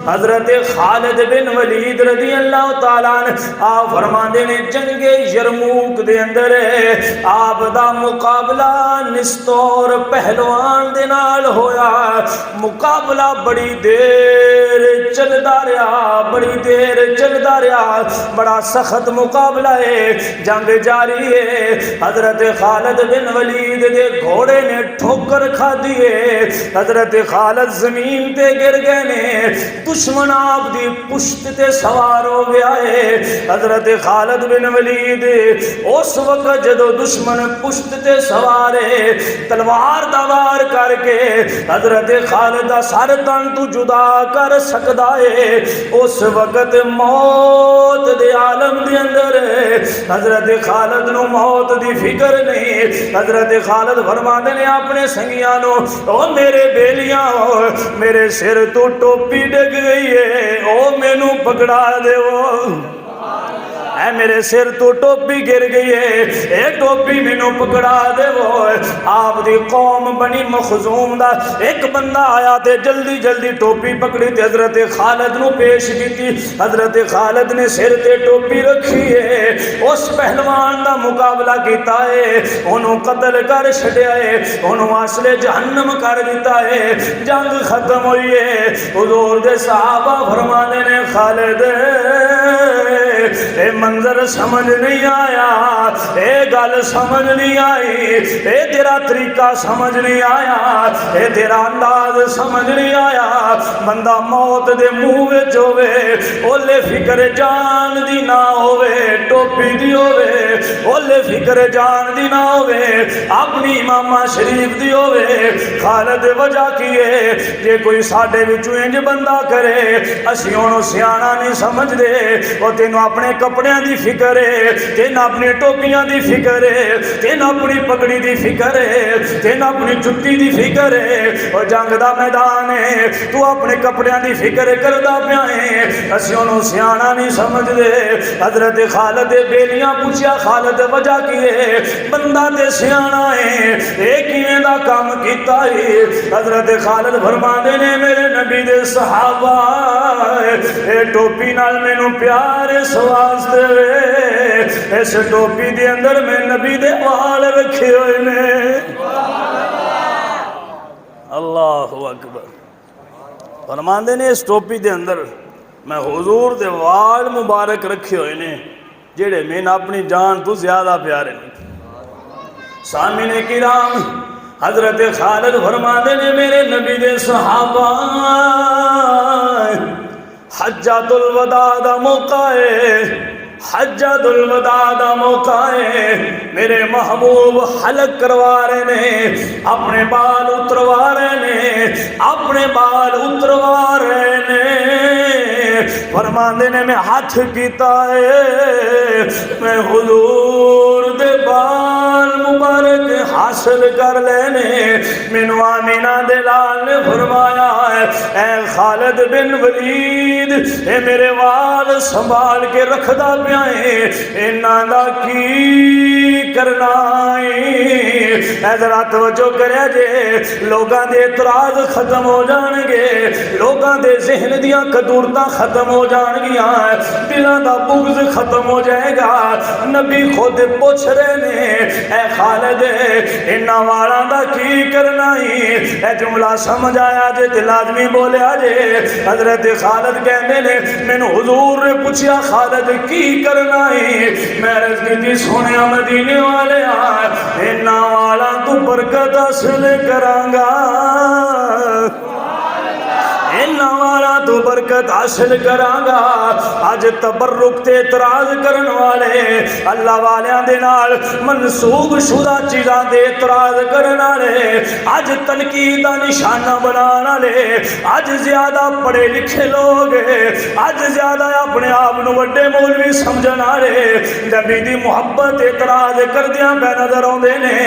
حضرت خالد بن ولید رضی اللہ تعالیٰ عنہ آپ فرماندے نے جنگ یرموک دے اندر آپ دا مقابلہ نستور پہلوان دے نال ہویا. مقابلہ بڑی دیر چلدا رہا، بڑی دیر چلدا رہا، بڑا سخت مقابلہ ہے، جنگ جاری ہے. حضرت خالد بن ولید دے گھوڑے نے ٹھوکر کھا دیے، حضرت خالد زمین تے گر گئے نے، دشمن آپ دی پشت تے سوار ہو گیا ہے. حضرت خالد بن ولید اس وقت جدو دشمن پشت تے سوار ہے، تلوار دا وار کر کے حضرت خالد دا سر تن تو جدا کر سکدا ہے. اس وقت موت دے عالم دے اندر حضرت خالد نو موت دی فکر نہیں. حضرت خالد فرماندے نے اپنے سنگیاں نو، او میرے بیلیاں، میرے سر تو ٹوپی ڈگ گئی ہے، او مینو پکڑا دے. اے میرے سر تو ٹوپی گر گئی ہے، اے ٹوپی مینو پکڑا دے. آپ دی قوم بنی مخزوم دا ایک بندہ آیا تے جلدی جلدی ٹوپی پکڑی تے حضرت خالد نو پیش کیتی. حضرت خالد نے سر تے ٹوپی رکھی ہے، اس پہلوان دا مقابلہ کیتا ہے، انہوں قتل کر چھڈیا ہے، انہوں اصل جہنم کر دیتا ہے. جنگ ختم ہوئی ہے. حضور دے صحابہ فرمانے نے خالد اے منظر سمجھ نہیں آیا، اے گل سمجھ نہیں آئی، اے تیرا طریقہ سمجھ نہیں آیا، اے تیرا انداز سمجھ نہیں آیا. بندہ موت دے منہ وچ ہوے، اولے فکر جان دی نہ ہوے، ٹوپی دی ہوے، اولے فکر جان دی نہ ہوے، اپنی امامہ شریف دی ہوے. خالد وجہ کیے جے کوئی ساڈے وچوں انج بندہ کرے اسی اونوں سیاںا نہیں سمجھ دے. او تینوں اپنے کپڑیاں دی فکر ہے، تینوں اپنی ٹوپیاں دی فکر ہے، تینوں اپنی پگڑی دی فکر ہے، تینوں اپنی جُتی دی فکر ہے. او جنگ دا میدان ہے، تو اپنے کپڑیاں دی فکر کردا پیا ہے، اسی اونوں سیاںا نہیں سمجھ دے. حضرت خالد بیلیاں پوچھیا خالد وجہ کی ہے؟ بندہ تے سیاںا ہے، اے کیویں دا کام کیتا ہے؟ حضرت خالد فرماندے نے میرے نبی دے صحابہ اے ٹوپی نال مینوں پیار اس واسطے وے، اس ٹوپی دے اندر میں نبی دے وال رکھے ہوئے نے. اللہ اکبر. فرماندے نے اس ٹوپی دے اندر میں حضور دے وال مبارک رکھے ہوئے نے جڑے میں اپنی جان تو زیادہ پیارے نے. سامعین کرام، حضرت خالد فرماندے نے میرے نبی دے صحابہ حجۃ الوداع دا موقع ہے، حجۃ الوداع دا موقع ہے. میرے محبوب حلق کروا رہے نے، اپنے بال اتروا رہے نے، اپنے بال اتروا رہے نے. فرماندے نے میں ہاتھ کیتا ہے، میں حضور دے بال مبارک حاصل کر لینے. مینوں آمینہ دے لال نے فرمایا ہے، اے خالد بن ولید، اے میرے وال سنبھال کے رکھدا پیا ہے، انہاں دا کی کرنا ہے؟ اے ذرا توجہ کرے جے، لوگاں دے اعتراض ختم ہو جان گے، لوگاں دے ذہن دیاں قدورتاں ختم ہو جان گیاں، دلاں دا بغض ختم ہو جائے گا. نبی خود پوچھ رہے نے، اے خالد انہاں والاں دا کی کرنا ہے؟ اے جملہ سمجھ آیا جے تے لازمی بولیا جے. حضرت خالد کہندے نے مینوں حضور نے پوچھیا خالد کی کرنا ہے؟ میں عرض کیتی سونیا مدینے والے انہاں والاں تو برکت حاصل کراں گا، انہاں والا تو برکت حاصل کراں گا. اج تبرک تے اعتراض کرن والے، اللہ والیاں دے نال منسوب شدہ چیزاں دے اعتراض کرن والے، اج تنقید دا نشانہ بنان والے، اج زیادہ پڑھے لکھے لوگ، اج زیادہ اپنے آپ نو وڈے مولوی سمجھن والے نبی دی محبت اعتراض کردیاں پہ نظر آوندے نے.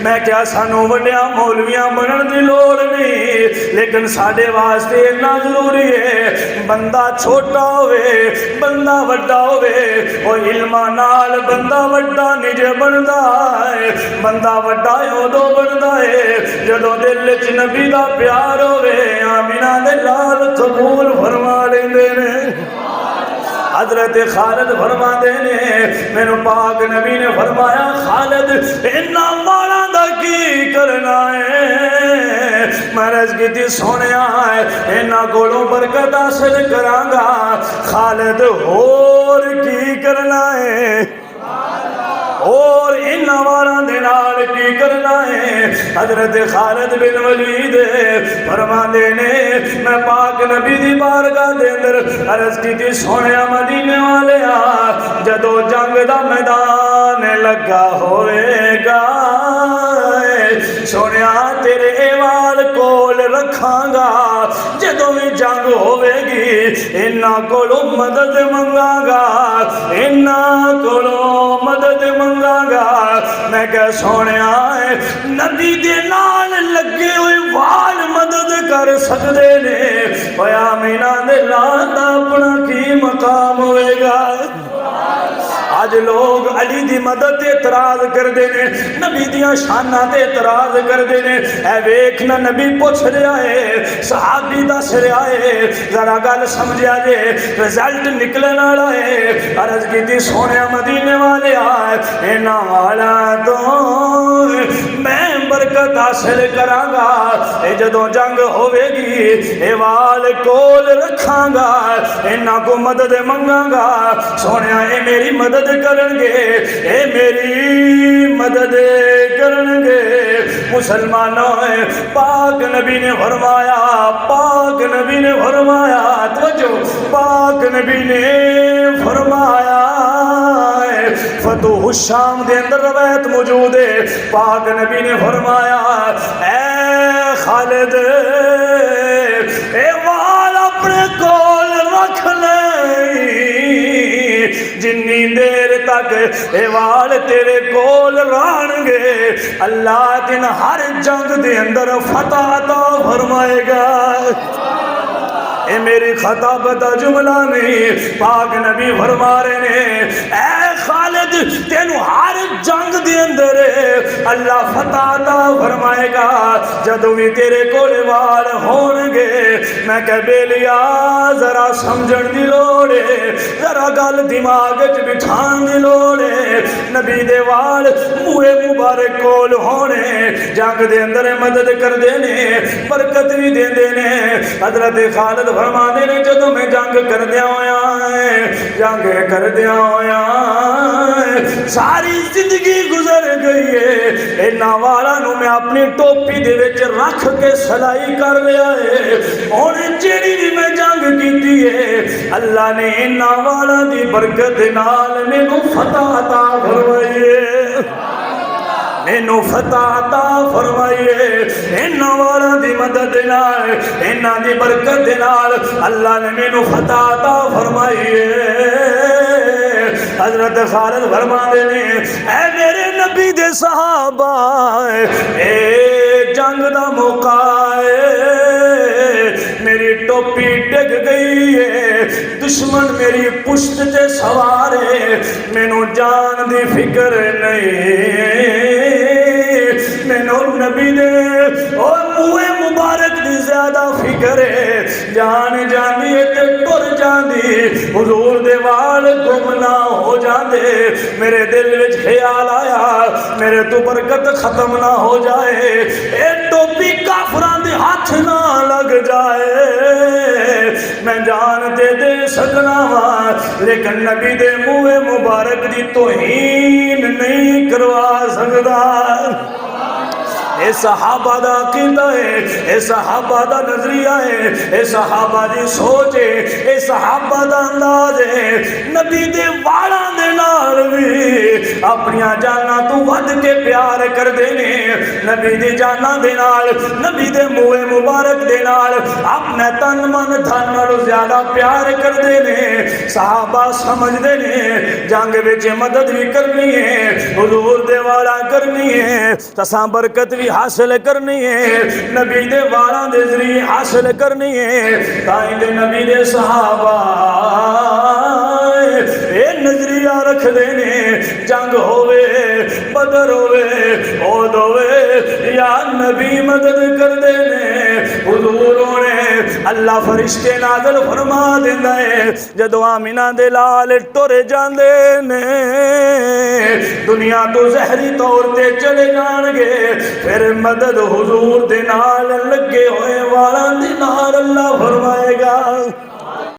میں کیا سانوں وڈیاں مولویاں بنن دی لوڑ نہیں، لیکن ساڈے واسطے اتنا ضروری ہے بندہ چھوٹا ہوئے بندہ وڈا ہوئے، وہ علماء نال بندہ وڈا نجے بندا ہے. بندہ وڈا ادو بندا ہے جدوں دل وچ نبی دا پیار ہوئے. آمینہ دے لال قبول فرما حضرت خالد فرماتے نے میرے پاک نبی نے فرمایا خالد انہاں والاں دا کی کرنا ہے؟ میں عرض کی سونیا ہے انہاں کولوں برکت حاصل کراں گا۔ خالد اور کی کرنا ہے؟ اور ان واراں دے نال کی کرنا ہے؟ حضرت خالد بن ولید فرماندے نے میں پاک نبی دی بارگاہ دے اندر عرض کی سونیا مدینے والیا جدو جنگ دا میدان لگا ہوئے گا سونیا تیرے ایوال کول رکھاں گا، جدو بھی جنگ ہوئے گی انہاں کولو مدد منگاں گا، انہاں کولو مدد منگاں گا۔ میں کہ سونیا ہے نبی دے نال لگے ہوئے وال مدد کر سکدے نے، ہویا مینا دے لان دا اپنا کی مقام ہوئے گا۔ آج لوگ علی دی مدد تے اعتراض کر دینے، نبی دیاں شانہ تے اعتراض کر دینے، اے ویکھنا نبی پوچھ رہا ہے صحابی دس رہا ہے، ذرا گل سمجھا جے رزلٹ نکلن والا ہے۔ عرض کی سونے مدینے والے آئے انہاں والا تو میں برکت حاصل کراں گا، اے جدوں جنگ ہوئے گی اے وال کول رکھاں گا، انہاں کو مدد منگاں گا۔ سونے اے میری مدد کرنگے، اے میری مدد کرنگے۔ مسلمانوں پاک نبی نے فرمایا، پاک نبی نے فرمایا، توجہ پاک نبی نے فرمایا فتح الشام دے اندر روایت موجود ہے، پاک نبی نے فرمایا اے خالد اے وال اپنے کول رکھ لے، جنی دیر تک اے وال تیرے کول رہنگے اللہ دن ہر جنگ دے اندر فتح عطا فرمائے گا۔ اے میری خطاب دا جملہ نہیں، پاک نبی فرما رہے ہیں اے خالد تینو ہر جنگ دے اندر اللہ فتح عطا فرمائے گا جدو بھی تیرے کول وال ہونگے۔ میں کہ بیلیا ذرا سمجھن دی لوڑے، ذرا گل دماغ وچ بٹھان دی لوڑے، نبی دے وال موئے مبارک کول ہونے جنگ دے اندر مدد کر دینے، برکت بھی دے دینے۔ حضرت خالد فرما دینے جدو میں جنگ کر دیا ہویا ہے، جنگ کر دیا ہویا ہے، ساری زندگی گزر گئی ہے، انہاں والا نو میں اپنی ٹوپی دے وچ رکھ کے سلائی کر لیا ہے، اور جیڑی بھی میں جنگ کیتی ہے اللہ نے انہاں والا دی برکت نال مینوں فتح عطا فرمائی ہے، مینوں فتح عطا فرمائیے، انہاں والا دی مدد نال انہاں دی برکت نال اللہ نے مینوں فتح عطا فرمائیے۔ حضرت خالد فرما دے نے اے میرے نبی دے صحابہ اے جنگ دا موقع ہے، میری ٹوپی ڈگ گئی ہے، دشمن میری پشت تے سوار ہے، مینوں جان دی فکر نہیں، مینوں نبی دے اور موئے مبارک دی زیادہ فکر ہے، جان جاندی ہے تے ٹر جاندی، حضور دے وال گم نہ ہو جاندے، میرے دل وچ خیال آیا میرے تو برکت ختم نہ ہو جائے، اے ٹوپی کافراں دے ہاتھ نہ لگ جائے، میں جان دے سکنا ہاں لیکن نبی دے منہ مبارک دی توہین نہیں کروا سکتا۔ اے صحابہ دا عقیدہ ہے، اے صحابہ دا نظریہ ہے، اے صحابہ دی سوچ ہے، اے صحابہ دا انداز ہے، نبی دے والاں دے نال بھی اپنیاں جاناں تو ود کے پیار کر دینے، نبی دی جاناں دے نال، نبی دے منہ مبارک دے نال اپنے تن من دھن نالوں زیادہ پیار کر دینے۔ صحابہ سمجھ دینے جنگ وچ مدد بھی کرنی ہے، حضور دے والا کرنی ہے، تساں برکت بھی حاصل کرنی ہے، نبی دے والاں دے ذریعے حاصل کرنی ہے، تائیں دے نبی دے صحابہ اے نظریہ رکھ دینے جنگ ہوئے بدر ہوئے عہد ہوئے یا نبی مدد کر دینے، حضوروں نے اللہ فرشتے نازل فرما دیندا ہے جدو آمینہ دے لال ٹر جاندے نے دنیا تو زہری طور تے چلے جان گے پھر مدد حضور دے نال لگے ہوئے والاں دے نال اللہ فرمائے گا